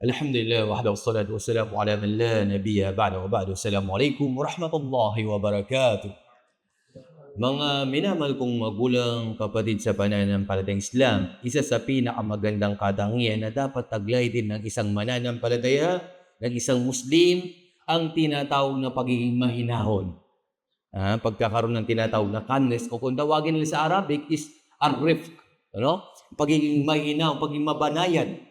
Alhamdulillah wahdahu wassalatu wassalamu ala man la nabiyya ba'da wa ba'du. Assalamualaikum warahmatullahi wabarakatuh. Mga minamahal kong magulang, kapatid sa pananampalatayang Islam, isa sa pinakamagandang katangian na dapat taglay din ng isang mananampalataya, ng isang Muslim, ang tinatawag na pagiging mahinahon. Pagkakaroon ng tinatawag na kindness o kung tawagin nila sa Arabic is ar-rifq, ano? Pagiging mahinahon, pagiging mabanayan.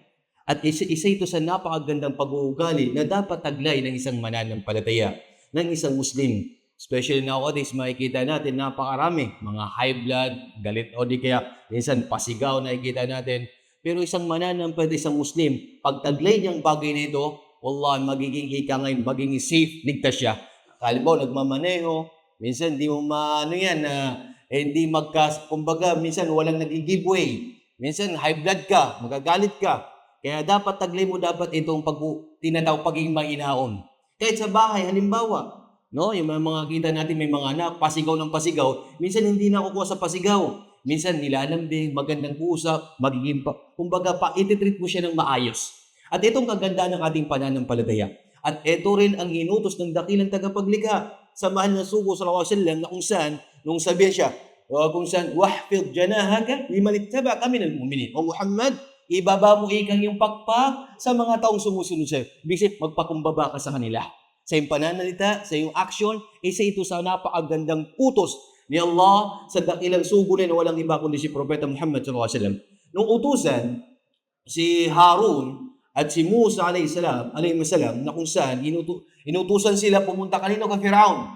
At isa ito sa napakagandang pag-uugali na dapat taglay ng isang mananampalataya, ng isang Muslim. Especially nowadays, makikita natin napakarami, mga high blood, galit o di kaya minsan pasigaw na nakikita natin. Pero isang mananampalataya, isang Muslim, pag taglay niyang bagay na ito, wallahi magiging ika ngayon, magiging safe, ligtas siya. Halimbawa, nagmamaneho, minsan di mo yan, hindi kumbaga minsan walang naging giveaway. Minsan high blood ka, magagalit ka. Kaya dapat taglay mo dapat itong tinatawag pagiging mahinahon. Kahit sa bahay, halimbawa, no, yung mga kita natin may mga anak, pasigaw ng pasigaw, minsan hindi nakukuha sa pasigaw. Minsan nilalambing, magandang usap, magiging kumbaga ititreat mo siya ng maayos. At itong kagandahan ng ating pananampalataya. At ito rin ang inutos ng dakilang tagapaglikha sa mahal na sugo sallallahu alaihi wasallam na kung saan, nung sabihin siya, kung saan, wahfid janahaka liman ittaba'aka minal mu'minin. O Muhammad, ibaba mo ikang yung pakpak sa mga taong sumusunod sa'yo. Ibig magpakumbaba ka sa kanila. Sa iyong pananalita, sa iyong action, isa ito sa napakagandang utos ni Allah sa dakilang sugo na walang iba kundi si Propeta Muhammad sallallahu alaihi wasallam. Nung utusan, si Harun at si Musa alayhi salam, na kung saan inutusan sila pumunta kanino kay Firaun.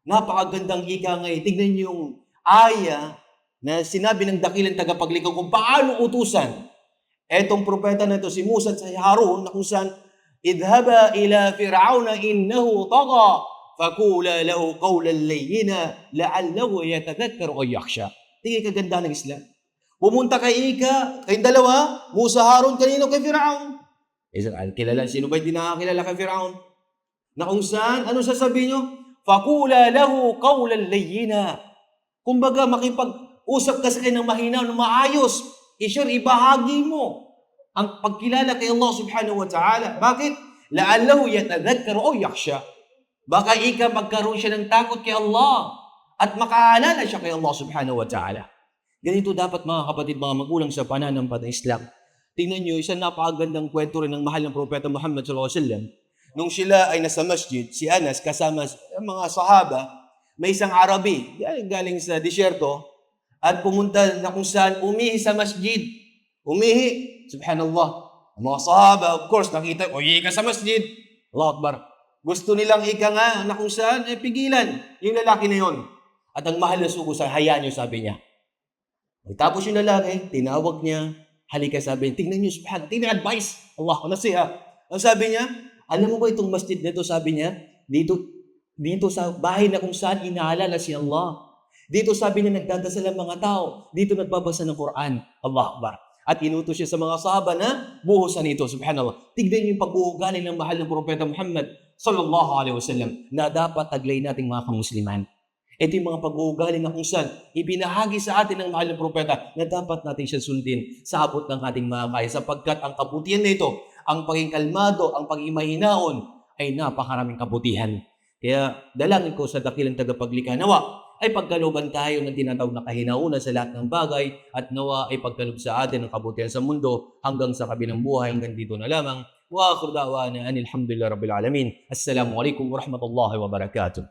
Napakagandang ika ngayon. Tignan niyo yung aya na sinabi ng dakilang tagapaglikha kung paano utusan etong propeta na ito, si Musa at si Harun, na kung saan, idhaba ila Fir'auna innahu taga, fakula lahu qawlan layyina, la'allahu yatadhakkar o yakhsha. Tingin kaganda ng Islam. Pumunta kayong dalawa, Musa, Harun, kanino kay Fir'aun? Kilala, sino ba hindi nakakilala kay Fir'aun? Na kung saan, ano sasabihin nyo? Fakula lahu qawlan layyina. Kumbaga, makipag-usap ka sa kanya ng mahinaw, ng maayos. Ibahagi mo ang pagkilala kay Allah subhanahu wa ta'ala. Bakit? La'allahu yatadhakkar o yakhsha. Baka magkaroon siya ng takot kay Allah at makaalala siya kay Allah subhanahu wa ta'ala. Ganito dapat mga kapatid, mga magulang sa pananampalatayang Islam. Tingnan nyo, isang napakagandang kwento rin ng mahal ng Propeta Muhammad sallallahu alaihi wasallam. Nung sila ay nasa masjid, si Anas kasama mga sahaba, may isang Arabi, galing sa disyerto, at pumunta na kung saan umihi sa masjid. Umihi. Subhanallah. Ang mga sahaba, of course, nakita, umihi ka sa masjid. Allahu Akbar. Gusto nilang na kung saan, pigilan yung lalaki na yon. At ang mahal na sugo sa hayaan niyo, sabi niya. Tapos yung lalaki, tinawag niya, halika, sabi niya, tingnan niyo, subhanallah, tingnan advice. Allah, nasiha. Ang sabi niya, alam mo ba itong masjid na ito, sabi niya, dito sa bahay na kung saan inaalala si Allah. Dito sabi niya nagdadasal ang mga tao. Dito nagbabasa ng Quran. Allah Akbar. At inutos siya sa mga sahaba na buhusan ito. Subhanallah. Tignan niyo yung pag-uugali ng mahal ng Propeta Muhammad sallallahu alaihi wasallam na dapat taglay nating mga kamusliman. Ito yung mga pag-uugali na kung saan ibinahagi sa atin ng mahal ng Propeta na dapat natin siya sundin sa abot ng ating mga kaya sapagkat ang kabutihan na ito, ang pagiging kalmado, ang pagiging mahinaon ay napakaraming kabutihan. Kaya dalangin ko sa dakilang tagapaglikha, nawa ay pagkalooban tayo ng tinatawag na kahinaunan sa lahat ng bagay at nawa ay pagkaloob sa atin ng kabutihan sa mundo hanggang sa kabilang buhay, hanggang dito na lamang. Wa akhiru da'wana anil hamdulillahi rabbil alamin. Assalamu alaikum warahmatullahi wabarakatuh.